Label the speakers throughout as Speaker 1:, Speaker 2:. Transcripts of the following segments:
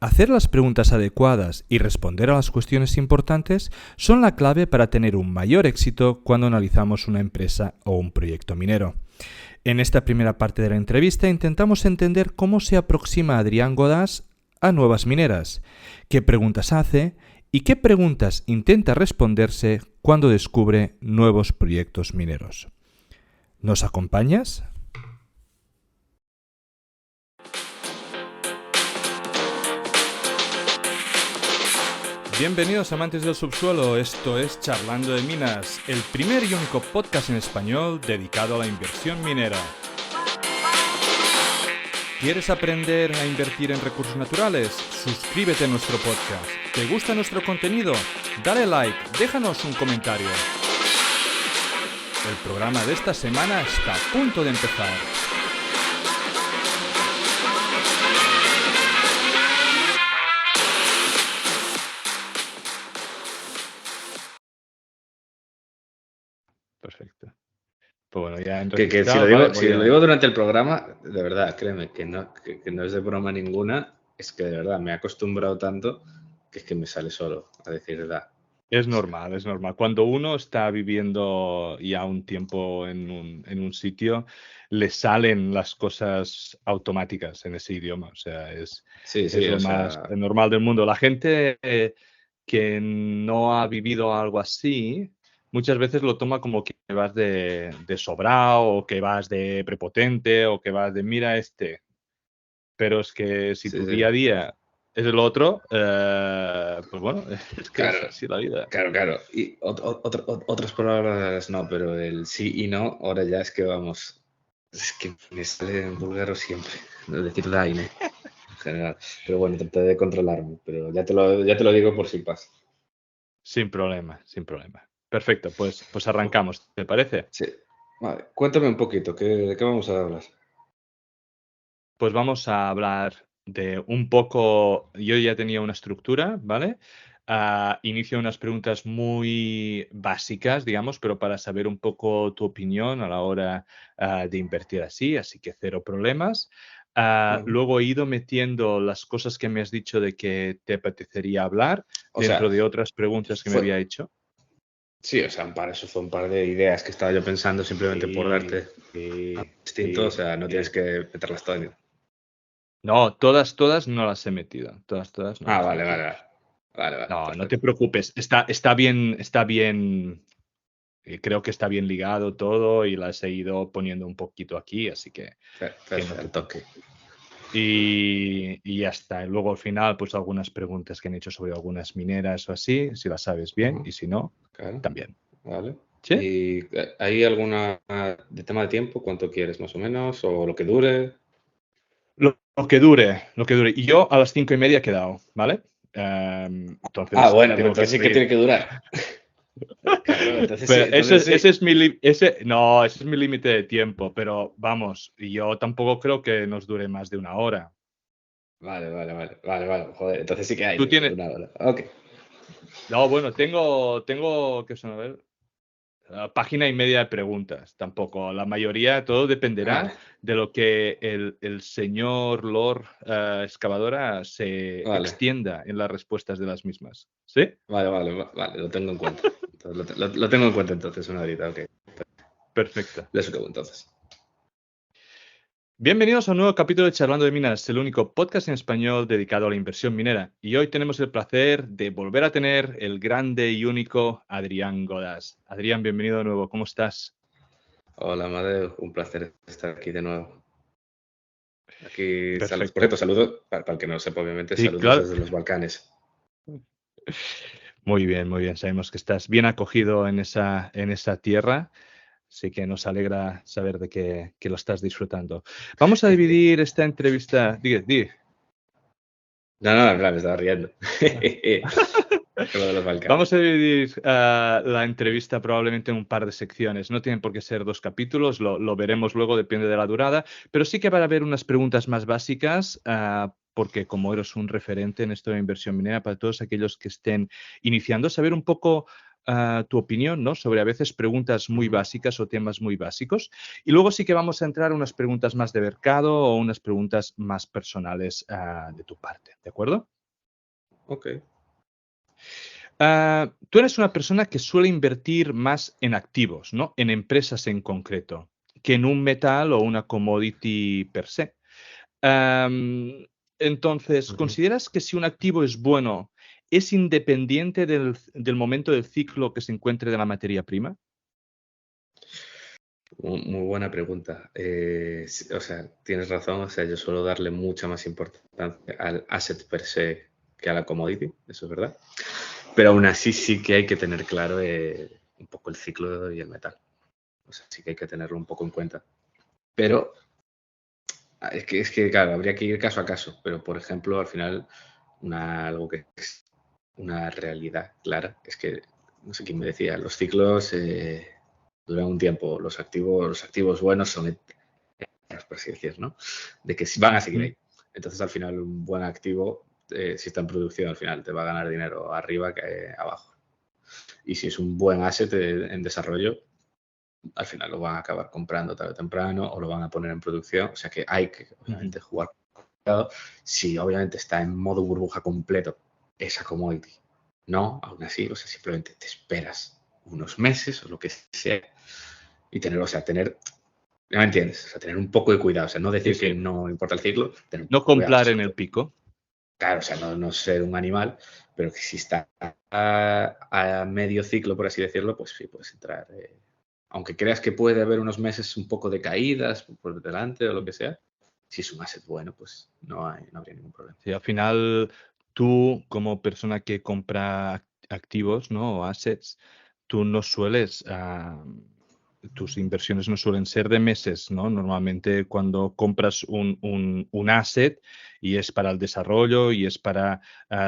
Speaker 1: Hacer las preguntas adecuadas y responder a las cuestiones importantes son la clave para tener un mayor éxito cuando analizamos una empresa o un proyecto minero. En esta primera parte de la entrevista intentamos entender cómo se aproxima Adrián Godàs a nuevas mineras, qué preguntas hace y qué preguntas intenta responderse cuando descubre nuevos proyectos mineros. ¿Nos acompañas? Bienvenidos amantes del subsuelo, esto es Charlando de Minas, el primer y único podcast en español dedicado a la inversión minera. ¿Quieres aprender a invertir en recursos naturales? Suscríbete a nuestro podcast. ¿Te gusta nuestro contenido? Dale like, déjanos un comentario. El programa de esta semana está a punto de empezar. Perfecto. Pues bueno, ya
Speaker 2: si lo digo durante el programa, de verdad, créeme, que no es de broma ninguna, es que de verdad me he acostumbrado tanto que es que me sale solo, a decir verdad.
Speaker 1: Es normal, es normal. Cuando uno está viviendo ya un tiempo en un sitio, le salen las cosas automáticas en ese idioma. O sea, es lo más normal del mundo. La gente que no ha vivido algo así, muchas veces lo toma como que vas de sobrado, o que vas de prepotente, o que vas de mira este. Pero es que si tu día a día es el otro, pues bueno, es que
Speaker 2: claro,
Speaker 1: es así la vida.
Speaker 2: Claro. Y otras palabras no, pero el sí y no, ahora ya es que vamos, es que me sale en búlgaro siempre, decir daine en general. Pero bueno, traté de controlarme, pero ya te lo digo por si pasa.
Speaker 1: Sin problema, sin problema. Perfecto, pues arrancamos, ¿te parece?
Speaker 2: Sí. Vale, cuéntame un poquito, ¿de qué vamos a hablar?
Speaker 1: Pues vamos a hablar de un poco, yo ya tenía una estructura, ¿vale? Inicio unas preguntas muy básicas, digamos, pero para saber un poco tu opinión a la hora de invertir así que cero problemas. Luego he ido metiendo las cosas que me has dicho de que te apetecería hablar dentro de otras preguntas que me había hecho.
Speaker 2: Sí, o sea, eso fue un par de ideas que estaba yo pensando simplemente por darte distinto, o sea, no tienes que meterlas todas.
Speaker 1: No, todas no las he metido. Todas no las he
Speaker 2: vale.
Speaker 1: metido.
Speaker 2: Vale.
Speaker 1: No,
Speaker 2: Perfecto.
Speaker 1: no te preocupes. Está bien. Creo que está bien ligado todo y las he ido poniendo un poquito aquí, así que
Speaker 2: Perfecto, el toque.
Speaker 1: Y ya está. Y luego al final, pues algunas preguntas que han hecho sobre algunas mineras o así, si las sabes bien, y si no, también.
Speaker 2: Vale.
Speaker 1: ¿Sí?
Speaker 2: ¿Y hay alguna de tema de tiempo? ¿Cuánto quieres más o menos? ¿O lo que dure?
Speaker 1: Lo que dure. Y yo a las 5:30 he quedado, ¿vale? Entonces,
Speaker 2: bueno,
Speaker 1: tengo
Speaker 2: pero entonces sí que tiene que durar. Claro, entonces sí.
Speaker 1: Ese es mi límite de tiempo, pero vamos, yo tampoco creo que nos dure más de una hora.
Speaker 2: Vale. Joder, entonces sí que hay
Speaker 1: Tú tienes...
Speaker 2: una hora. Ok.
Speaker 1: No, bueno, tengo que son, a ver, página y media de preguntas. Tampoco, la mayoría, todo dependerá de lo que el señor Lord Excavadora se extienda en las respuestas de las mismas. ¿Sí?
Speaker 2: Vale, lo tengo en cuenta. Lo tengo en cuenta entonces, una horita, ok.
Speaker 1: Perfecto.
Speaker 2: Les acabo entonces.
Speaker 1: Bienvenidos a un nuevo capítulo de Charlando de Minas, el único podcast en español dedicado a la inversión minera. Y hoy tenemos el placer de volver a tener el grande y único Adrián Godàs. Adrián, bienvenido de nuevo. ¿Cómo estás?
Speaker 2: Hola, Amadeo. Un placer estar aquí de nuevo. Aquí, por
Speaker 1: Perfecto.
Speaker 2: cierto, saludos, para el que no sepa, obviamente,
Speaker 1: Sí,
Speaker 2: saludos
Speaker 1: claro.
Speaker 2: desde los Balcanes.
Speaker 1: Muy bien. Sabemos que estás bien acogido en esa tierra. Así que nos alegra saber de que lo estás disfrutando. Vamos a dividir esta entrevista. Di.
Speaker 2: No, en plan, me estaba riendo. Lo de los Balcanes.
Speaker 1: Vamos a dividir la entrevista probablemente en un par de secciones. No tienen por qué ser 2 capítulos, lo veremos luego, depende de la durada. Pero sí que van a haber unas preguntas más básicas, porque como eres un referente en esto de inversión minera, para todos aquellos que estén iniciando, saber un poco tu opinión, ¿no? Sobre a veces preguntas muy básicas o temas muy básicos. Y luego sí que vamos a entrar a unas preguntas más de mercado o unas preguntas más personales de tu parte, ¿de acuerdo?
Speaker 2: Ok.
Speaker 1: Tú eres una persona que suele invertir más en activos, ¿no? En empresas en concreto, que en un metal o una commodity per se. Am, entonces,
Speaker 2: Ujú.
Speaker 1: ¿consideras que si un activo es bueno, es independiente del momento del ciclo que se encuentre de la materia prima?
Speaker 2: Muy buena pregunta. O sea, tienes razón. O sea, yo suelo darle mucha más importancia al asset per se que a la commodity, eso es verdad. Pero aún así sí que hay que tener claro un poco el ciclo y el metal. O sea, sí que hay que tenerlo un poco en cuenta. Pero es que, claro, habría que ir caso a caso. Pero, por ejemplo, al final, algo que es una realidad clara es que, no sé quién me decía, los ciclos duran un tiempo. Los activos buenos son eternos, por así decir, ¿no? De que van a seguir
Speaker 1: Ujú.
Speaker 2: ahí. Entonces, al final, un buen activo, si está en producción, al final te va a ganar dinero arriba que abajo. Y si es un buen asset en desarrollo, al final lo van a acabar comprando tarde o temprano o lo van a poner en producción. O sea que hay que,
Speaker 1: Ujú.
Speaker 2: obviamente, jugar con cuidado. Si obviamente está en modo burbuja completo esa commodity, no, aún así, o sea, simplemente te esperas unos meses o lo que sea y tener, o sea, tener, ¿ya me entiendes? O sea, tener un poco de cuidado. O sea, no
Speaker 1: Sí,
Speaker 2: decir que
Speaker 1: sí.
Speaker 2: no importa el ciclo, tener un
Speaker 1: No
Speaker 2: poco de cuidado. O
Speaker 1: comprar
Speaker 2: sea,
Speaker 1: en el pico.
Speaker 2: claro, o sea, no ser un animal, pero que si está a medio ciclo, por así decirlo, pues sí, puedes entrar. Aunque creas que puede haber unos meses un poco de caídas por delante o lo que sea, si es un asset bueno, pues no habría ningún problema.
Speaker 1: Sí, al final, tú como persona que compra activos, ¿no? O assets, tú no sueles, tus inversiones no suelen ser de meses, ¿no? Normalmente cuando compras un asset y es para el desarrollo y es para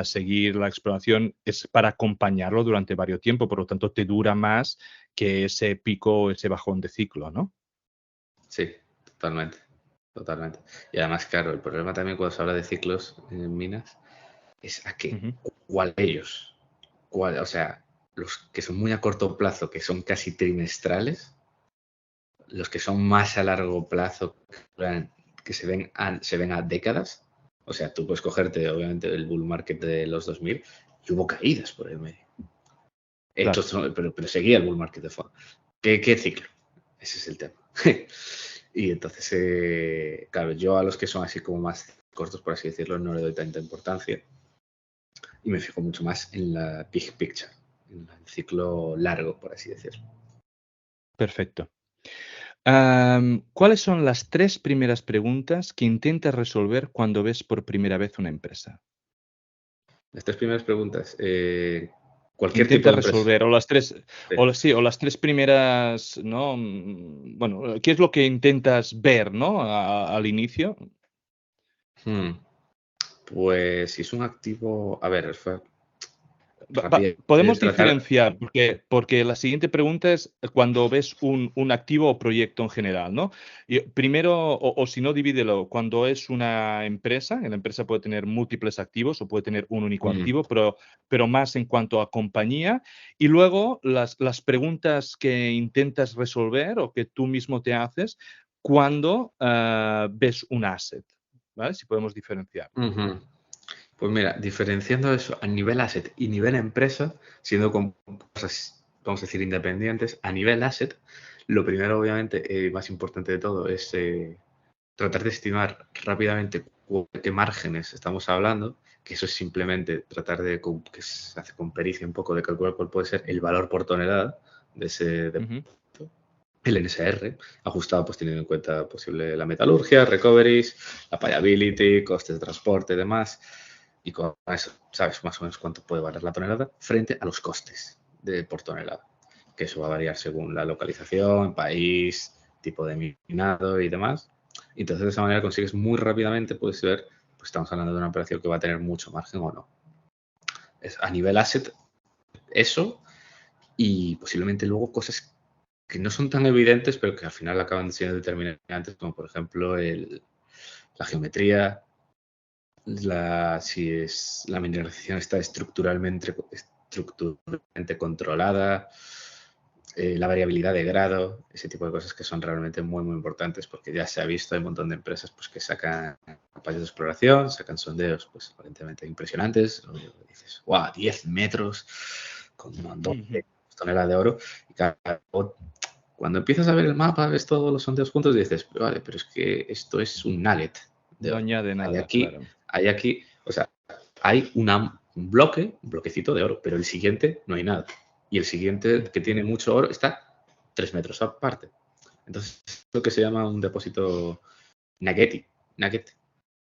Speaker 1: seguir la exploración, es para acompañarlo durante varios tiempo, por lo tanto te dura más que ese pico o ese bajón de ciclo, ¿no?
Speaker 2: Sí, totalmente, totalmente. Y además, claro, el problema también cuando se habla de ciclos en minas es
Speaker 1: Ujú.
Speaker 2: cuál de ellos, o sea, los que son muy a corto plazo, que son casi trimestrales, los que son más a largo plazo, que se ven a décadas. O sea, tú puedes cogerte, obviamente, el bull market de los 2000 y hubo caídas por el medio.
Speaker 1: Claro.
Speaker 2: Pero seguía el bull market de fondo. ¿Qué ciclo? Ese es el tema. Y entonces, claro, yo a los que son así como más cortos, por así decirlo, no le doy tanta importancia y me fijo mucho más en la big picture, en el ciclo largo, por así decirlo.
Speaker 1: Perfecto. ¿Cuáles son las 3 primeras preguntas que intentas resolver cuando ves por primera vez una empresa?
Speaker 2: Las tres primeras preguntas. Cualquier tipo
Speaker 1: Intentas
Speaker 2: de empresa.
Speaker 1: resolver, o las 3,
Speaker 2: Sí.
Speaker 1: o las 3 primeras, ¿no? Bueno, ¿qué es lo que intentas ver, ¿no? Al inicio.
Speaker 2: Hmm. Pues si es un activo, a ver,
Speaker 1: Podemos
Speaker 2: tratar.
Speaker 1: diferenciar, porque la siguiente pregunta es cuando ves un activo o proyecto en general, ¿no? Y primero, o si no, divídelo. Cuando es una empresa, la empresa puede tener múltiples activos o puede tener un único
Speaker 2: Hmm.
Speaker 1: activo, pero más en cuanto a compañía. Y luego las preguntas que intentas resolver o que tú mismo te haces cuando ves un asset, ¿vale? Si podemos diferenciar.
Speaker 2: Ujú. Pues mira, diferenciando eso a nivel asset y nivel empresa, siendo con cosas, vamos a decir, independientes, a nivel asset, lo primero, obviamente, y más importante de todo, es tratar de estimar rápidamente qué márgenes estamos hablando, que eso es simplemente tratar que se hace con pericia un poco de calcular cuál puede ser el valor por tonelada de ese
Speaker 1: Ujú.
Speaker 2: el NSR, ajustado pues teniendo en cuenta posible la metalurgia, recoveries, la payability, costes de transporte y demás. Y con eso sabes más o menos cuánto puede valer la tonelada frente a los costes por tonelada. Que eso va a variar según la localización, país, tipo de minado y demás. Y entonces de esa manera consigues muy rápidamente, puedes ver, pues estamos hablando de una operación que va a tener mucho margen o no. Es a nivel asset, eso, y posiblemente luego cosas que no son tan evidentes, pero que al final acaban siendo determinantes, como por ejemplo la geometría, si la mineralización está estructuralmente controlada, la variabilidad de grado, ese tipo de cosas que son realmente muy, muy importantes, porque ya se ha visto, hay un montón de empresas pues, que sacan campañas de exploración, sacan sondeos, pues aparentemente impresionantes. Dices, wow, 10 metros con un montón de toneladas de oro. Y cuando empiezas a ver el mapa, ves todos los sondeos juntos y dices, vale, pero es que esto es un nugget de oro.
Speaker 1: No añade nada, claro.
Speaker 2: Hay aquí, o sea, hay un bloquecito de oro, pero el siguiente no hay nada. Y el siguiente, que tiene mucho oro, está 3 metros aparte. Entonces, es lo que se llama un depósito nugget,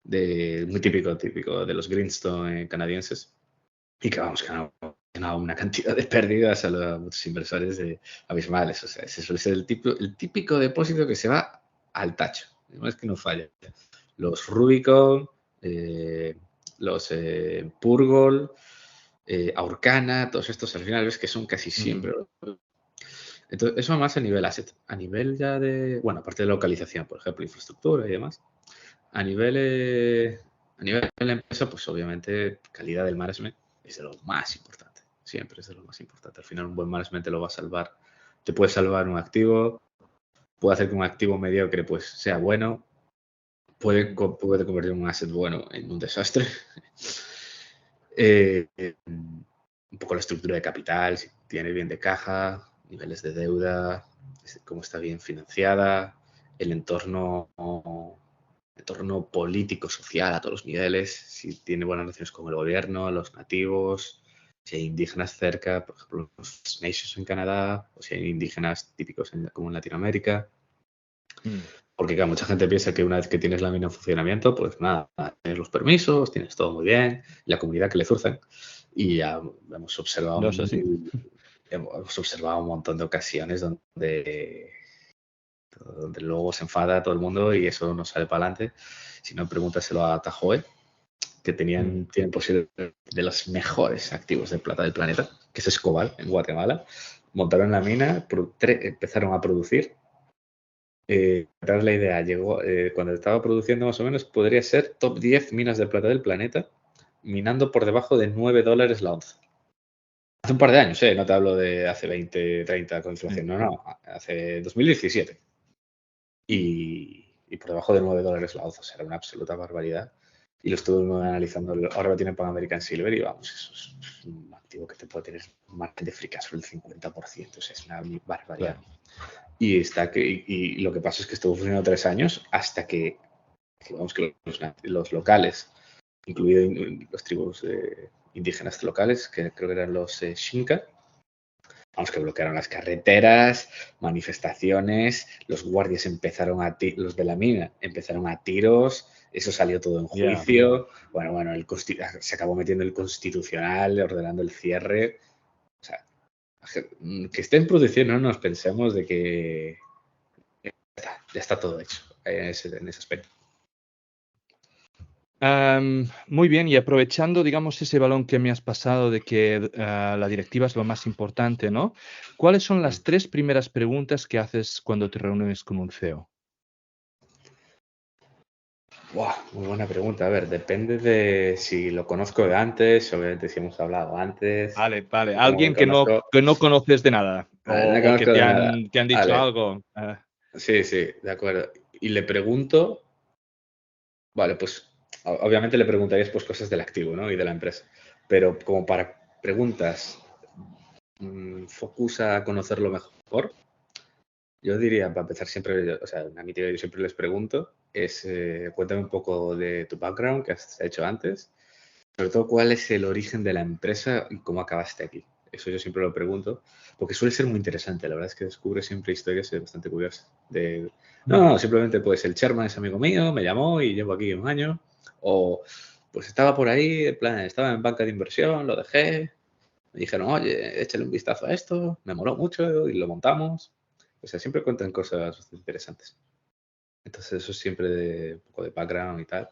Speaker 2: muy típico de los greenstone canadienses. Y que vamos, que han ganado una cantidad de pérdidas a muchos inversores abismales. O sea, ese suele ser el típico depósito que se va al tacho. No es que no falla. Los Rubicon, los Purgol, Aurcana, todos estos al final ves que son casi siempre. Entonces, eso más a nivel asset. A nivel ya de, bueno, aparte de localización, por ejemplo, infraestructura y demás. A nivel de la empresa, pues obviamente calidad del management es de lo más importante. Siempre es de lo más importante. Al final un buen management te lo va a salvar. Te puede salvar un activo, puede hacer que un activo mediocre pues sea bueno, puede convertir un asset bueno en un desastre. Un poco la estructura de capital, si tiene bien de caja, niveles de deuda, cómo está bien financiada, el entorno político, social a todos los niveles, si tiene buenas relaciones con el gobierno, los nativos, si hay indígenas cerca, por ejemplo, los Nations en Canadá, o si hay indígenas típicos como en Latinoamérica. Porque claro, mucha gente piensa que una vez que tienes la mina en funcionamiento, pues nada, tienes los permisos, tienes todo muy bien, la comunidad que le zurcen. Y ya hemos observado,
Speaker 1: ¿No es así?
Speaker 2: Hemos observado un montón de ocasiones donde luego se enfada todo el mundo y eso no sale para adelante. Si no, pregúntaselo a Tahoe, que tienen posible de los mejores activos de plata del planeta, que es Escobal, en Guatemala. Montaron la mina, empezaron a producir. La idea, llegó cuando estaba produciendo más o menos, podría ser top 10 minas de plata del planeta, minando por debajo de $9 la onza. Hace un par de años, no te hablo de hace 20, 30 con inflación, no, hace 2017. Y por debajo de $9 la onza, o sea, era una absoluta barbaridad. Y lo estuve analizando, ahora lo tienen Pan American Silver y vamos, eso es un activo que te puede tener un margen de free cash flow del 50%, o sea, es una barbaridad. Claro. Y lo que pasa es que estuvo funcionando 3 años hasta que los locales, incluidos los tribus indígenas locales, que creo que eran los Xinca, vamos, que bloquearon las carreteras, manifestaciones, los guardias empezaron los de la mina empezaron a tiros, eso salió todo en juicio. Yeah. Bueno, se acabó metiendo el constitucional, ordenando el cierre. O sea, que estén produciendo, no nos pensemos de que ya está todo hecho en ese aspecto.
Speaker 1: Muy bien, y aprovechando, digamos, ese balón que me has pasado de que la directiva es lo más importante, ¿no? ¿Cuáles son las 3 primeras preguntas que haces cuando te reúnes con un CEO?
Speaker 2: Muy buena pregunta. A ver, depende de si lo conozco de antes, obviamente si hemos hablado antes.
Speaker 1: Vale. Alguien que no conoces de nada. O que te han dicho vale. Algo.
Speaker 2: Sí, de acuerdo. Y le pregunto, vale, pues obviamente le preguntarías pues cosas del activo, ¿no? Y de la empresa. Pero como para preguntas, focus a conocerlo mejor, yo diría, para empezar siempre, o sea, a mi tío yo siempre les pregunto, cuéntame un poco de tu background que has hecho antes, sobre todo cuál es el origen de la empresa y cómo acabaste aquí. Eso yo siempre lo pregunto, porque suele ser muy interesante. La verdad es que descubre siempre historias bastante curiosas. No, simplemente pues el chairman es amigo mío, me llamó y llevo aquí 1 año. O pues estaba por ahí, en plan, estaba en banca de inversión, lo dejé. Me dijeron, oye, échale un vistazo a esto, me moló mucho y lo montamos. O sea, siempre cuentan cosas bastante interesantes. Entonces eso es siempre un poco de background y tal.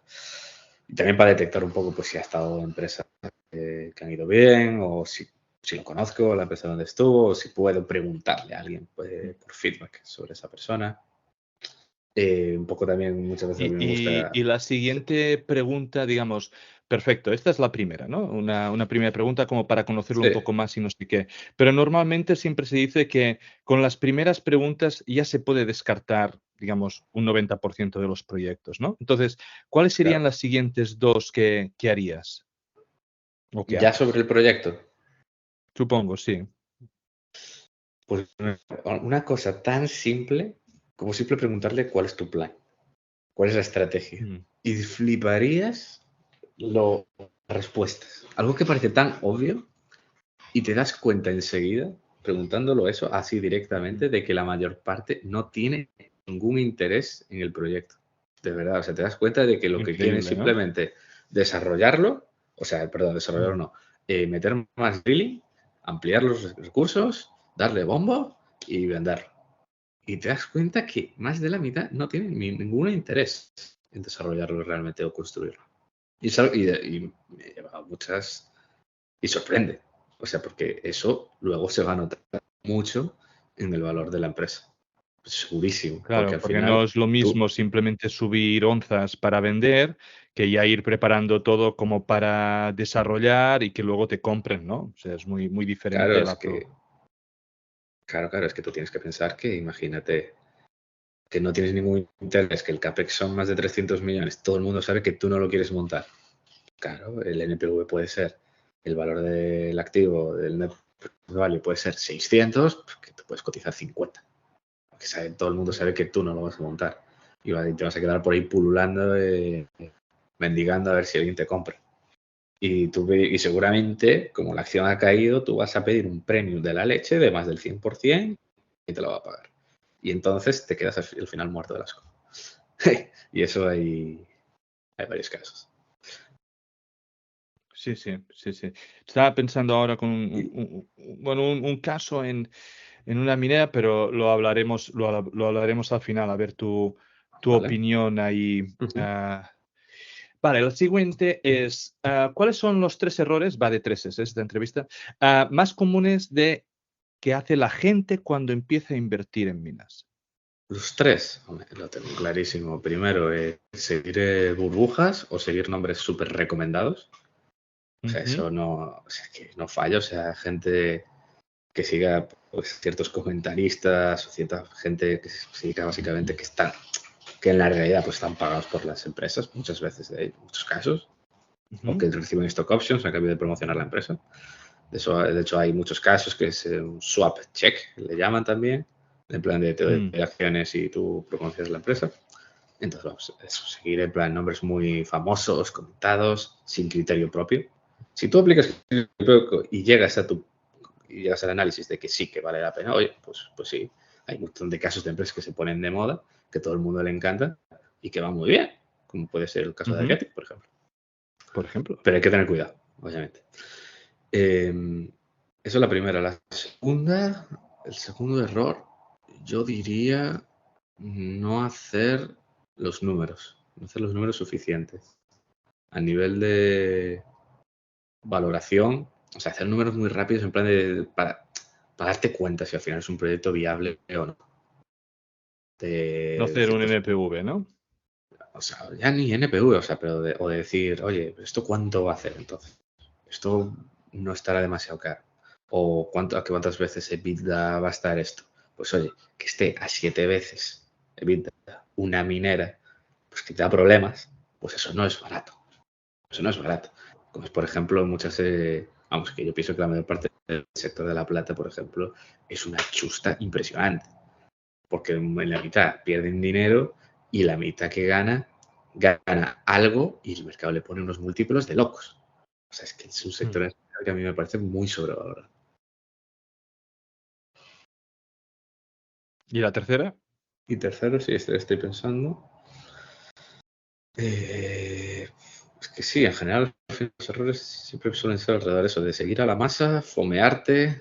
Speaker 2: Y también para detectar un poco pues si ha estado en empresas que han ido bien o si lo conozco, la empresa donde estuvo, o si puedo preguntarle a alguien pues, por feedback sobre esa persona. Un poco también muchas veces a mí me gusta...
Speaker 1: Y la siguiente pregunta, digamos, perfecto. Esta es la primera, ¿no? Una primera pregunta como para conocerlo
Speaker 2: Sí,
Speaker 1: un poco más y no sé qué. Pero normalmente siempre se dice que con las primeras preguntas ya se puede descartar, digamos, un 90% de los proyectos, ¿no? Entonces, ¿cuáles serían
Speaker 2: claro.
Speaker 1: las siguientes dos que harías o que
Speaker 2: Ya sobre
Speaker 1: haces?
Speaker 2: el proyecto,
Speaker 1: Supongo, sí.
Speaker 2: pues una cosa tan simple como simple preguntarle cuál es tu plan, cuál es la estrategia.
Speaker 1: Mm,
Speaker 2: Y fliparías las respuestas. Algo que parece tan obvio y te das cuenta enseguida, preguntándolo eso así
Speaker 1: mm.
Speaker 2: directamente, de que la mayor parte no tiene ningún interés en el proyecto. De verdad, o sea, te das cuenta de que lo que quieren es
Speaker 1: Increíble, ¿no?
Speaker 2: simplemente desarrollarlo, o sea, perdón, desarrollarlo
Speaker 1: Mm.
Speaker 2: no, meter más drilling, ampliar los recursos, darle bombo y venderlo. Y te das cuenta que más de la mitad no tiene ningún interés en desarrollarlo realmente o construirlo. Y me lleva a muchas y sorprende. O sea, porque eso luego se va a notar mucho en el valor de la empresa. Segurísimo, porque
Speaker 1: Claro,
Speaker 2: al
Speaker 1: porque no
Speaker 2: final
Speaker 1: es lo
Speaker 2: tú,
Speaker 1: mismo simplemente subir onzas para vender que ya ir preparando todo como para desarrollar y que luego te compren, ¿no? O sea, es muy, muy
Speaker 2: claro,
Speaker 1: diferente
Speaker 2: es
Speaker 1: la
Speaker 2: que,
Speaker 1: pro.
Speaker 2: claro, es que tú tienes que pensar que, imagínate, que no tienes ningún interés, que el CAPEX son más de 300 millones, todo el mundo sabe que tú no lo quieres montar. Claro, el NPV puede ser, el valor del activo, del net value puede ser 600, pues que tú puedes cotizar 50. Porque todo el mundo sabe que tú no lo vas a montar. Y te vas a quedar por ahí pululando, mendigando a ver si alguien te compra. Y seguramente, como la acción ha caído, tú vas a pedir un premium de la leche de más del 100% y te lo va a pagar. Y entonces te quedas al final muerto de las cosas. Y eso hay varios casos.
Speaker 1: Sí, sí, sí, sí. Estaba pensando ahora con
Speaker 2: Y,
Speaker 1: bueno, un caso en una minera, pero lo hablaremos al final, a ver tu
Speaker 2: ¿vale?
Speaker 1: opinión ahí.
Speaker 2: Ujú.
Speaker 1: Vale, la siguiente es, ¿cuáles son los 3 errores, va de 3 es esta entrevista, más comunes que hace la gente cuando empieza a invertir en minas?
Speaker 2: Los tres, hombre, lo tengo clarísimo. Primero, seguir burbujas o seguir nombres súper recomendados. O sea,
Speaker 1: Ujú,
Speaker 2: eso no, o sea, que no falla. O sea, gente que siga pues, ciertos comentaristas o cierta gente que siga básicamente que en la realidad pues están pagados por las empresas, muchas veces, en muchos casos, o
Speaker 1: ujú,
Speaker 2: que reciben stock options a cambio de promocionar la empresa. De hecho, hay muchos casos que es un swap check, le llaman también, en plan de te doy
Speaker 1: mm,
Speaker 2: acciones y tú promocionas la empresa. Entonces, vamos, eso, seguir en plan nombres muy famosos, comentados, sin criterio propio. Si tú aplicas criterio propio y llegas al análisis de que sí, que vale la pena, oye, pues sí, hay un montón de casos de empresas que se ponen de moda, que todo el mundo le encanta y que van muy bien, como puede ser el caso de
Speaker 1: ujú,
Speaker 2: Adriatic, por ejemplo.
Speaker 1: por ejemplo.
Speaker 2: Pero hay que tener cuidado, obviamente. Eso es la primera. La segunda, el segundo error, yo diría no hacer no hacer los números suficientes. A nivel de valoración, o sea, hacer números muy rápidos en plan para darte cuenta si al final es un proyecto viable o no.
Speaker 1: No
Speaker 2: De
Speaker 1: hacer un
Speaker 2: ciertos,
Speaker 1: NPV, ¿no?
Speaker 2: o sea, ya ni NPV, o sea, pero o de decir, oye, ¿esto cuánto va a hacer entonces? Esto no estará demasiado caro. O a cuántas veces EBITDA va a estar esto. Pues oye, que esté a 7 veces EBITDA una minera, pues que te da problemas, pues eso no es barato. Eso no es barato. Como es, por ejemplo, muchas, vamos, que yo pienso que la mayor parte del sector de la plata, por ejemplo, es una chusta impresionante. Porque en la mitad pierden dinero y la mitad que gana algo y el mercado le pone unos múltiplos de locos. O sea, es que es un
Speaker 1: Mm.
Speaker 2: sector que a mí me parece muy sobrevalorado.
Speaker 1: ¿Y la tercera?
Speaker 2: Y tercero, sí, estoy pensando. Es que sí, en general los errores siempre suelen ser alrededor de eso, de seguir a la masa, fomearte.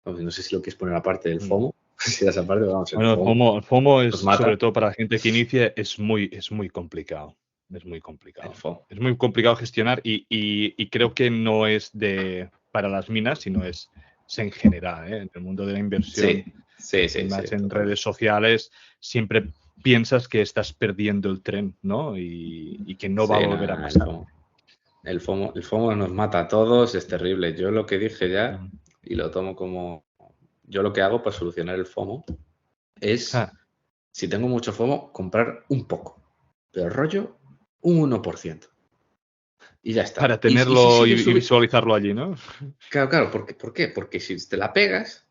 Speaker 2: No sé si lo quieres poner aparte del
Speaker 1: Mm.
Speaker 2: FOMO. Si das aparte, vamos, el
Speaker 1: Bueno,
Speaker 2: FOMO
Speaker 1: el FOMO
Speaker 2: nos
Speaker 1: es, sobre
Speaker 2: mata.
Speaker 1: todo para la gente que inicia, es muy complicado. Es muy
Speaker 2: El
Speaker 1: complicado.
Speaker 2: FOMO.
Speaker 1: Es muy complicado gestionar y creo que no es para las minas, sino es en general, ¿eh? En el mundo de la inversión
Speaker 2: Sí,
Speaker 1: y
Speaker 2: sí,
Speaker 1: más en redes
Speaker 2: totalmente.
Speaker 1: sociales, siempre piensas que estás perdiendo el tren, ¿no? Y que no va a
Speaker 2: Sí,
Speaker 1: volver a
Speaker 2: nada, el
Speaker 1: pasar.
Speaker 2: FOMO. el FOMO nos mata a todos, es terrible. Yo lo que dije ya,
Speaker 1: Mm.
Speaker 2: y lo tomo como... Yo lo que hago para solucionar el FOMO es,
Speaker 1: Ah,
Speaker 2: si tengo mucho FOMO, comprar un poco. Pero rollo, un 1%. Y ya está.
Speaker 1: para
Speaker 2: Y si
Speaker 1: tenerlo
Speaker 2: sigue
Speaker 1: y
Speaker 2: subiendo...
Speaker 1: visualizarlo allí, ¿no?
Speaker 2: Claro, ¿por qué? Porque si te la pegas,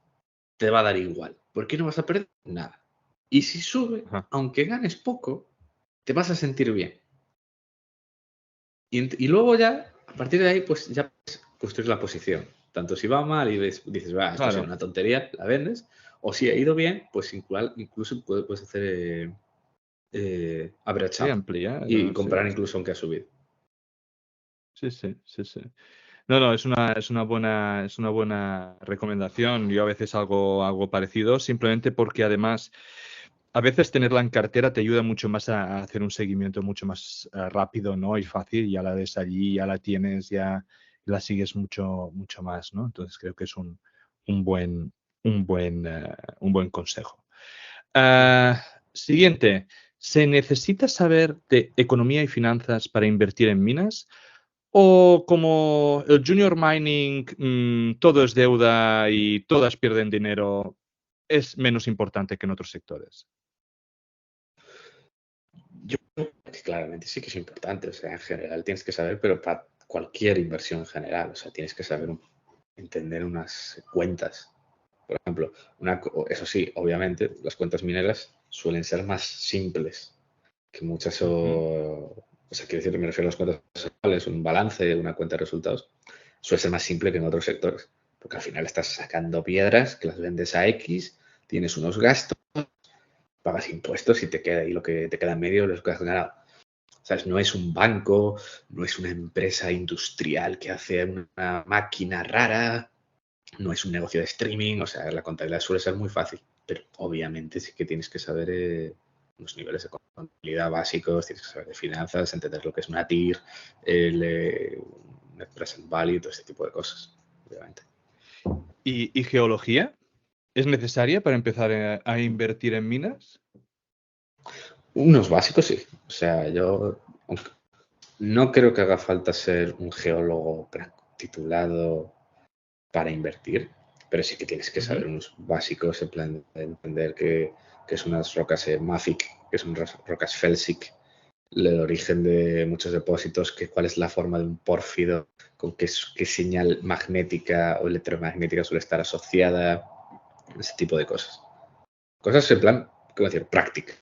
Speaker 2: te va a dar igual. Porque no vas a perder nada. Y si sube,
Speaker 1: Ajá.
Speaker 2: aunque ganes poco, te vas a sentir bien. Y luego ya, a partir de ahí, pues ya puedes construir la posición. Tanto si va mal y dices, va, esto ha sido
Speaker 1: Claro,
Speaker 2: una tontería, la vendes. O si ha ido bien, pues incluso puedes hacer average
Speaker 1: sí,
Speaker 2: up
Speaker 1: amplía,
Speaker 2: y
Speaker 1: sí,
Speaker 2: comprar incluso aunque ha subido.
Speaker 1: sí, sí, sí, sí. No, es una buena recomendación. Yo a veces hago algo parecido, simplemente porque además a veces tenerla en cartera te ayuda mucho más a hacer un seguimiento mucho más rápido, ¿no? Y fácil. Ya la ves allí, ya la tienes, ya la sigues mucho, mucho más, ¿no? Entonces creo que es un buen, un buen consejo. Ah, siguiente. ¿Se necesita saber de economía y finanzas para invertir en minas? ¿O como el junior mining, todo es deuda y todas pierden dinero, es menos importante que en otros sectores?
Speaker 2: Yo creo que claramente sí que es importante, o sea, en general tienes que saber, pero para cualquier inversión en general, o sea, tienes que saber entender unas cuentas. Por ejemplo, eso sí, obviamente, las cuentas mineras suelen ser más simples que muchas,
Speaker 1: Ujú.
Speaker 2: o sea, quiero decir, me refiero a las cuentas personales, un balance, una cuenta de resultados, suele ser más simple que en otros sectores, porque al final estás sacando piedras que las vendes a X, tienes unos gastos, pagas impuestos y te queda ahí lo que te queda en medio, lo que has ganado. ¿Sabes? No es un banco, no es una empresa industrial que hace una máquina rara, no es un negocio de streaming, o sea, la contabilidad suele ser muy fácil, pero obviamente sí que tienes que saber los niveles de contabilidad básicos, tienes que saber de finanzas, entender lo que es una TIR, Net Present Value, todo ese tipo de cosas, obviamente.
Speaker 1: ¿Y geología? ¿Es necesaria para empezar a invertir en minas?
Speaker 2: Unos básicos sí, o sea, yo no creo que haga falta ser un geólogo titulado para invertir, pero sí que tienes que
Speaker 1: Ujú.
Speaker 2: saber unos básicos, en plan de entender que es unas rocas mafic, que son rocas felsic, el origen de muchos depósitos, que cuál es la forma de un pórfido, con qué señal magnética o electromagnética suele estar asociada, ese tipo de cosas. Cosas en plan, ¿cómo decir? Práctica.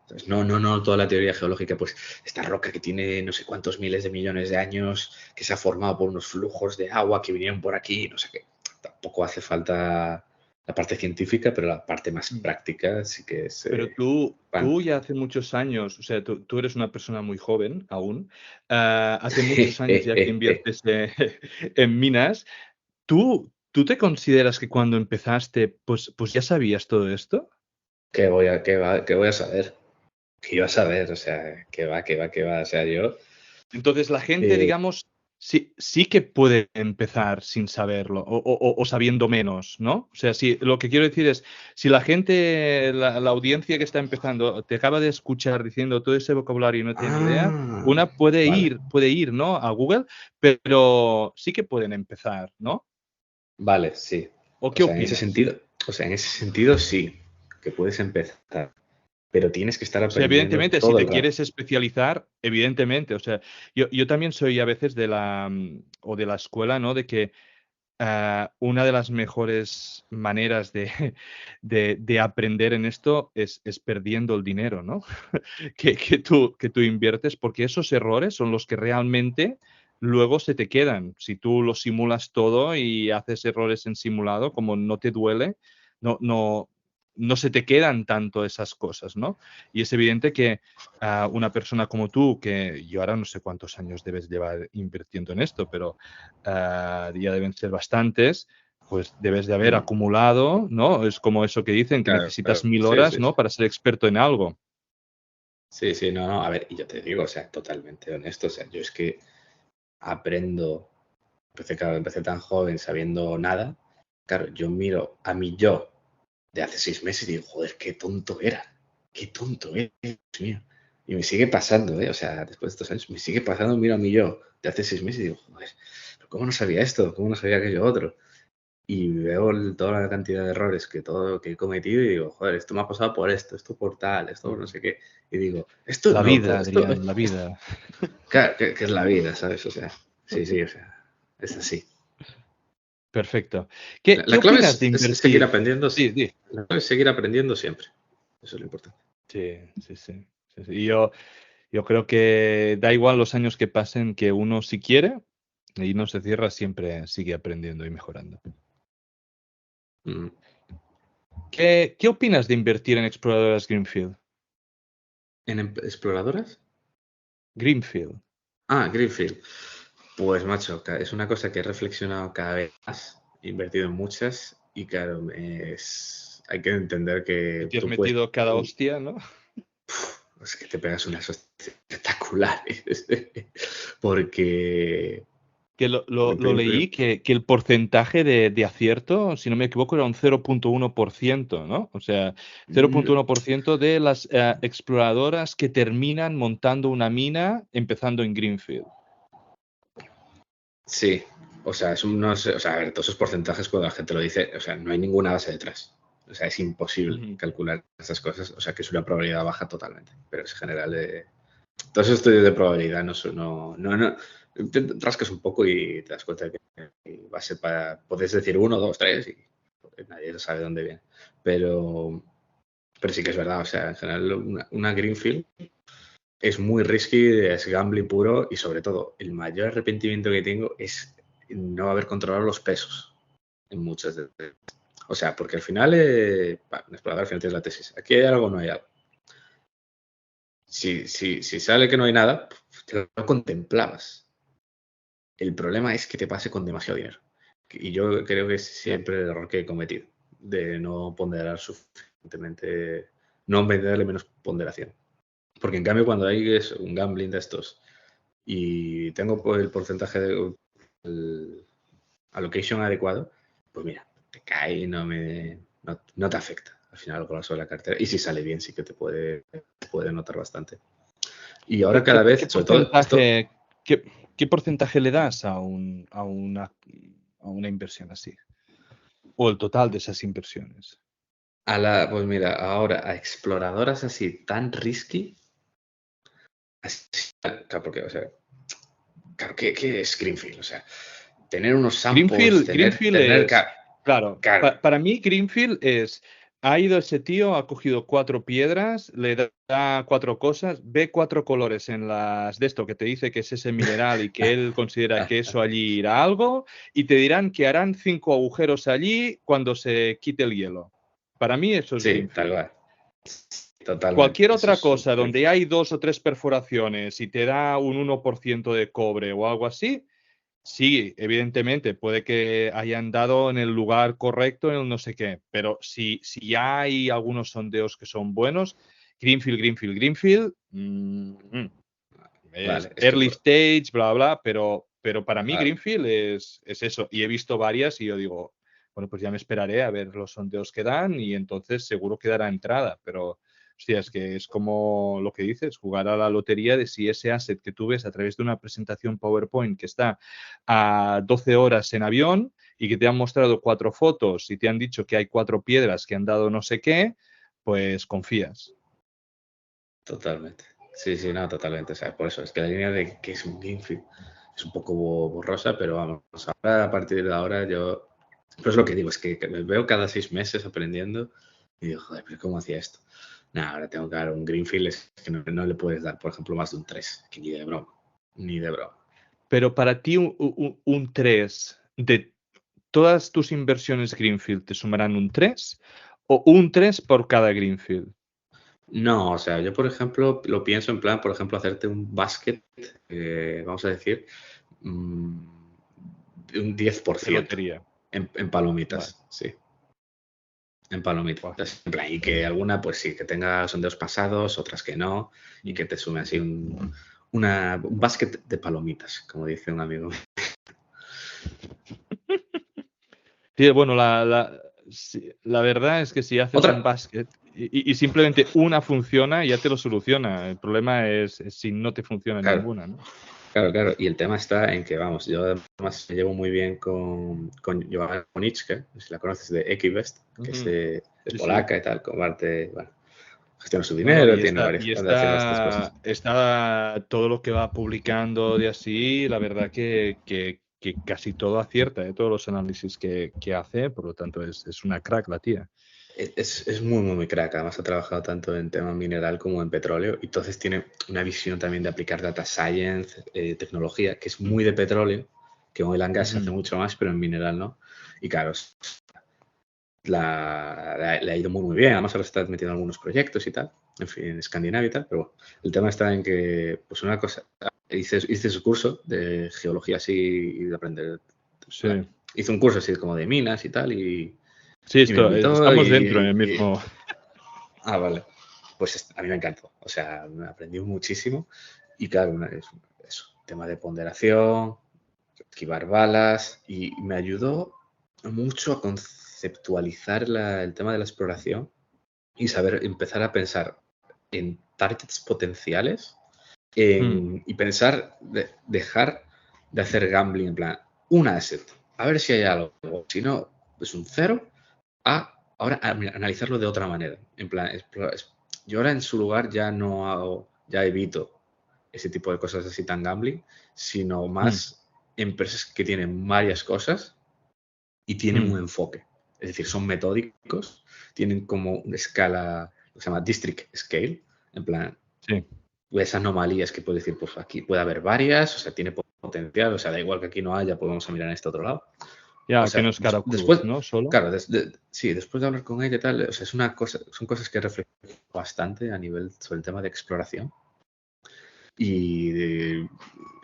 Speaker 2: Entonces, no toda la teoría geológica, pues esta roca que tiene no sé cuántos miles de millones de años, que se ha formado por unos flujos de agua que vinieron por aquí, no sé qué. Tampoco hace falta la parte científica, pero la parte más
Speaker 1: Mm.
Speaker 2: práctica sí que es
Speaker 1: Pero tú ya hace muchos años, o sea, tú eres una persona muy joven aún, hace muchos años ya que inviertes en minas. ¿Tú te consideras que cuando empezaste, pues ya sabías todo esto?
Speaker 2: ¿Qué voy a saber? ¿Qué iba a saber? O sea, qué va. O sea, yo.
Speaker 1: Entonces la gente,
Speaker 2: eh,
Speaker 1: digamos, sí que puede empezar sin saberlo o sabiendo menos, ¿no? O sea, si lo que quiero decir es, si la gente, la audiencia que está empezando, te acaba de escuchar diciendo todo ese vocabulario y no tiene ni idea,
Speaker 2: ah,
Speaker 1: una
Speaker 2: vale,
Speaker 1: puede ir, ¿no? A Google, pero sí que pueden empezar, ¿no?
Speaker 2: vale, sí.
Speaker 1: ¿O
Speaker 2: O
Speaker 1: qué
Speaker 2: sea,
Speaker 1: opinas?
Speaker 2: en ese sentido sí, que puedes empezar, pero tienes que estar
Speaker 1: O sea,
Speaker 2: aprendiendo
Speaker 1: evidentemente, si
Speaker 2: todo
Speaker 1: te
Speaker 2: el rato.
Speaker 1: quieres especializar, evidentemente, o sea, yo también soy a veces de o de la escuela, ¿no? De que una de las mejores maneras de aprender en esto es perdiendo el dinero, ¿no? Que tú inviertes, porque esos errores son los que realmente luego se te quedan. Si tú lo simulas todo y haces errores en simulado, como no te duele, no, no, no se te quedan tanto esas cosas, ¿no? Y es evidente que una persona como tú, que yo ahora no sé cuántos años debes llevar invirtiendo en esto, pero ya deben ser bastantes, pues debes de haber
Speaker 2: Mm,
Speaker 1: acumulado, ¿no? Es como eso que dicen, que
Speaker 2: claro,
Speaker 1: necesitas
Speaker 2: claro.
Speaker 1: 1000 horas, ¿no? Para ser experto en algo.
Speaker 2: Sí, no, a ver, y yo te digo, o sea, totalmente honesto, o sea, yo es que aprendo, claro, empecé tan joven sabiendo nada, claro, yo miro a mi yo de hace 6 meses y digo, joder, qué tonto era, Dios mío. Y me sigue pasando, o sea, después de estos años, me sigue pasando, miro a mí yo de hace 6 meses y digo, joder, ¿pero cómo no sabía esto? ¿Cómo no sabía aquello otro? Y veo toda la cantidad de errores que he cometido y digo, joder, esto me ha pasado por esto por tal, esto por no sé qué. Y digo, esto
Speaker 1: La
Speaker 2: no lo
Speaker 1: vida,
Speaker 2: puedo, esto,
Speaker 1: Adrián, la vida.
Speaker 2: claro, que es la vida, ¿sabes? O sea, sí, o sea, es así.
Speaker 1: Perfecto. ¿Qué
Speaker 2: La clave
Speaker 1: opinas de
Speaker 2: es seguir
Speaker 1: invertir?
Speaker 2: aprendiendo.
Speaker 1: Sí, sí.
Speaker 2: La clave es seguir aprendiendo siempre. Eso es lo importante.
Speaker 1: Sí. Y yo creo que da igual los años que pasen, que uno si quiere y no se cierra, siempre sigue aprendiendo y mejorando.
Speaker 2: Mm.
Speaker 1: ¿Qué opinas de invertir en exploradoras Greenfield?
Speaker 2: ¿En exploradoras?
Speaker 1: Greenfield.
Speaker 2: Ah, Greenfield. Pues macho, es una cosa que he reflexionado cada vez más, he invertido en muchas y claro, hay que entender
Speaker 1: Y
Speaker 2: que
Speaker 1: te has
Speaker 2: tú puedes...
Speaker 1: metido cada hostia, ¿no?
Speaker 2: Es que te pegas unas hostias espectaculares. Porque...
Speaker 1: Que lo leí, que el porcentaje de acierto, si no me equivoco, era un 0.1%, ¿no? O sea, 0.1% de las exploradoras que terminan montando una mina empezando en Greenfield.
Speaker 2: Sí, o sea, o sea, a ver, todos esos porcentajes cuando la gente lo dice, o sea, no hay ninguna base detrás. O sea, es imposible calcular estas cosas. O sea, que es una probabilidad baja totalmente. Pero es general de... Todos esos estudios de probabilidad no. Te rascas un poco y te das cuenta que va a ser para... Puedes decir 1, 2, 3 y nadie sabe dónde viene. Pero sí que es verdad. O sea, en general una Greenfield es muy risky, es gambling puro y sobre todo el mayor arrepentimiento que tengo es no haber controlado los pesos en muchas de... O sea, porque al final, un explorador al final tienes la tesis. Aquí hay algo o no hay algo. Si sale que no hay nada, te lo contemplabas. El problema es que te pase con demasiado dinero. Y yo creo que es siempre el error que he cometido, de no ponderar suficientemente, no darle menos ponderación. Porque en cambio cuando hay un gambling de estos y tengo el porcentaje de allocation adecuado, pues mira, te cae y no te afecta al final con la cartera. Y si sale bien, sí que te puede notar bastante. Y ahora cada vez, sobre todo esto,
Speaker 1: ¿Qué porcentaje le das a una inversión así? O el total de esas inversiones.
Speaker 2: pues mira, ahora a exploradoras así tan risky, claro, porque, o sea, claro, ¿qué es Greenfield? O sea, tener unos samples,
Speaker 1: Greenfield
Speaker 2: tener
Speaker 1: es, claro, para mí Greenfield es, ha ido ese tío, ha cogido 4 piedras, le da 4 cosas, ve 4 colores en las de esto que te dice que es ese mineral y que él considera que eso allí irá algo, y te dirán que harán 5 agujeros allí cuando se quite el hielo. Para mí eso es
Speaker 2: sí, tal
Speaker 1: Greenfield.
Speaker 2: cual. Totalmente.
Speaker 1: Cualquier otra cosa donde hay 2 o 3 perforaciones y te da un 1% de cobre o algo así, sí, evidentemente, puede que hayan dado en el lugar correcto, en el no sé qué, pero si ya hay algunos sondeos que son buenos, Greenfield, es
Speaker 2: Vale, es que
Speaker 1: early stage, bla, bla, pero para mí
Speaker 2: vale.
Speaker 1: Greenfield es eso. Y he visto varias y yo digo, bueno, pues ya me esperaré a ver los sondeos que dan y entonces seguro que dará entrada, pero hostia, es que es como lo que dices, jugar a la lotería de si ese asset que tú ves a través de una presentación PowerPoint que está a 12 horas en avión y que te han mostrado 4 fotos y te han dicho que hay 4 piedras que han dado no sé qué, pues confías.
Speaker 2: Totalmente. Sí, no, totalmente. O sea, por eso es que la línea de que es un Greenfield es un poco borrosa, pero vamos, ahora a partir de ahora yo... Pues lo que digo, es que me veo cada 6 meses aprendiendo y digo, joder, pero ¿cómo hacía esto? Nada, ahora tengo que dar un Greenfield, es que no le puedes dar, por ejemplo, más de un 3, que ni de broma, ni de broma.
Speaker 1: Pero para ti un 3 de todas tus inversiones Greenfield te sumarán un 3 o un 3 por cada Greenfield.
Speaker 2: No, o sea, yo por ejemplo lo pienso en plan, por ejemplo, hacerte un basket, vamos a decir, de un
Speaker 1: De
Speaker 2: 10%
Speaker 1: lotería.
Speaker 2: en
Speaker 1: Vale.
Speaker 2: palomitas, sí. En
Speaker 1: Guau.
Speaker 2: palomitas. En plan, y que alguna, pues sí, que tenga sondeos pasados, otras que no, y que te sume así un basket de palomitas, como dice un amigo.
Speaker 1: Sí, bueno, la verdad es que si haces un
Speaker 2: Otra,
Speaker 1: basket Y simplemente una funciona y ya te lo soluciona. El problema es si no te funciona ninguna, ¿no?
Speaker 2: Claro. Y el tema está en que, vamos, yo además me llevo muy bien con Joanna Konieczka, si la conoces, de Equivest, que es polaca y tal, comparte, bueno, gestiona su dinero, tiene varias estas cosas.
Speaker 1: Está todo lo que va publicando de así, la verdad que casi todo acierta, todos los análisis que hace, por lo tanto es una crack la tía.
Speaker 2: Es muy crack, además ha trabajado tanto en tema mineral como en petróleo, y entonces tiene una visión también de aplicar data science, tecnología, que es muy de petróleo, que en oil and gas se hace mucho más, pero en mineral no. Y claro, le ha ido muy bien, además ahora está metiendo en algunos proyectos y tal, en fin, en Escandinavia y tal, pero bueno, el tema está en que, pues una cosa, hice su curso de geología así y de aprender.
Speaker 1: Sí.
Speaker 2: Hice un curso así como de minas y tal, y
Speaker 1: sí, estamos dentro en el mismo.
Speaker 2: Vale. Pues a mí me encantó. O sea, me aprendí muchísimo. Y claro, es un tema de ponderación, esquivar balas, y me ayudó mucho a conceptualizar el tema de la exploración y saber empezar a pensar en targets potenciales y pensar, dejar de hacer gambling en plan, un asset, a ver si hay algo. Si no, es un 0, ahora analizarlo de otra manera. En plan, yo ahora en su lugar ya no hago, ya evito ese tipo de cosas así tan gambling, sino más empresas que tienen varias cosas y tienen un enfoque. Es decir, son metódicos, tienen como una escala, que se llama district scale, en plan, esas anomalías que puedes decir, pues aquí puede haber varias, o sea, tiene potencial, o sea, da igual que aquí no haya, pues vamos a mirar en este otro lado.
Speaker 1: Ya, o sea, que no es cara
Speaker 2: después,
Speaker 1: ¿no? Solo.
Speaker 2: Claro, sí, después de hablar con ella y tal, o sea, son cosas que reflejo bastante a nivel sobre el tema de exploración. Y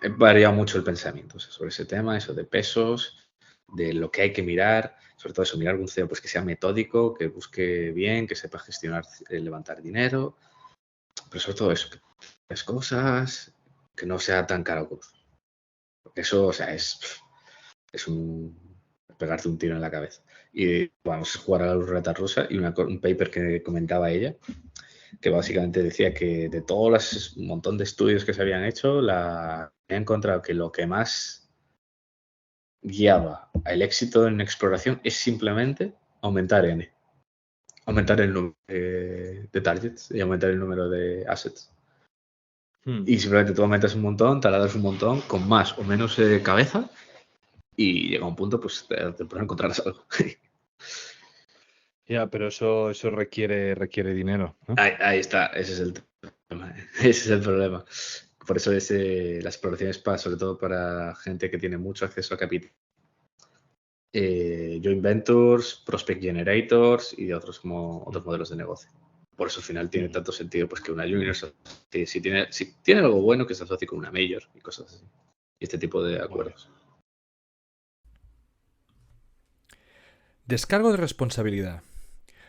Speaker 2: he variado mucho el pensamiento, o sea, sobre ese tema, eso de pesos, de lo que hay que mirar, sobre todo eso, mirar algún CEO pues que sea metódico, que busque bien, que sepa gestionar, levantar dinero, pero sobre todo eso, que las cosas, que no sea tan caro. Porque eso, o sea, es pegarte un tiro en la cabeza. Y vamos a jugar a la ruleta rusa y un paper que comentaba ella, que básicamente decía que de todos un montón de estudios que se habían hecho, he encontrado que lo que más guiaba al éxito en exploración es simplemente aumentar N. Aumentar el número de targets y aumentar el número de assets. Y simplemente tú aumentas un montón, taladras un montón, con más o menos cabeza, y llega un punto, pues te encontrarás algo.
Speaker 1: Ya, pero eso requiere dinero, ¿no?
Speaker 2: Ahí está, ese es el tema. Ese es el problema. Por eso la exploración es sobre todo para gente que tiene mucho acceso a capital. Joint Ventures, Prospect Generators y de otros modelos de negocio. Por eso al final tiene tanto sentido pues que una junior, si tiene algo bueno, que se asocie con una major y cosas así. Y este tipo de acuerdos.
Speaker 3: Descargo de responsabilidad.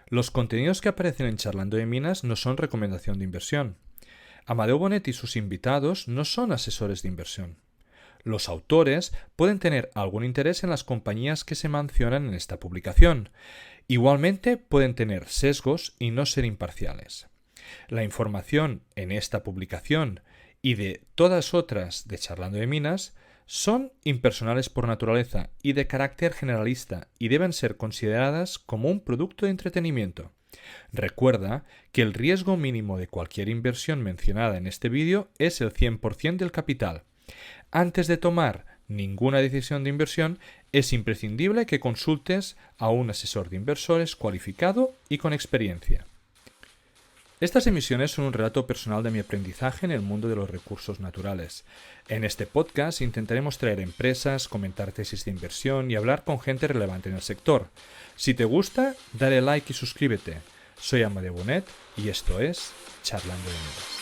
Speaker 3: Los contenidos que aparecen en Charlando de Minas no son recomendación de inversión. Amadeu Bonet y sus invitados no son asesores de inversión. Los autores pueden tener algún interés en las compañías que se mencionan en esta publicación. Igualmente pueden tener sesgos y no ser imparciales. La información en esta publicación y de todas otras de Charlando de Minas son impersonales por naturaleza y de carácter generalista y deben ser consideradas como un producto de entretenimiento. Recuerda que el riesgo mínimo de cualquier inversión mencionada en este vídeo es el 100% del capital. Antes de tomar ninguna decisión de inversión, es imprescindible que consultes a un asesor de inversores cualificado y con experiencia. Estas emisiones son un relato personal de mi aprendizaje en el mundo de los recursos naturales. En este podcast intentaremos traer empresas, comentar tesis de inversión y hablar con gente relevante en el sector. Si te gusta, dale like y suscríbete. Soy Amadeu Bonet y esto es Charlando de Minas.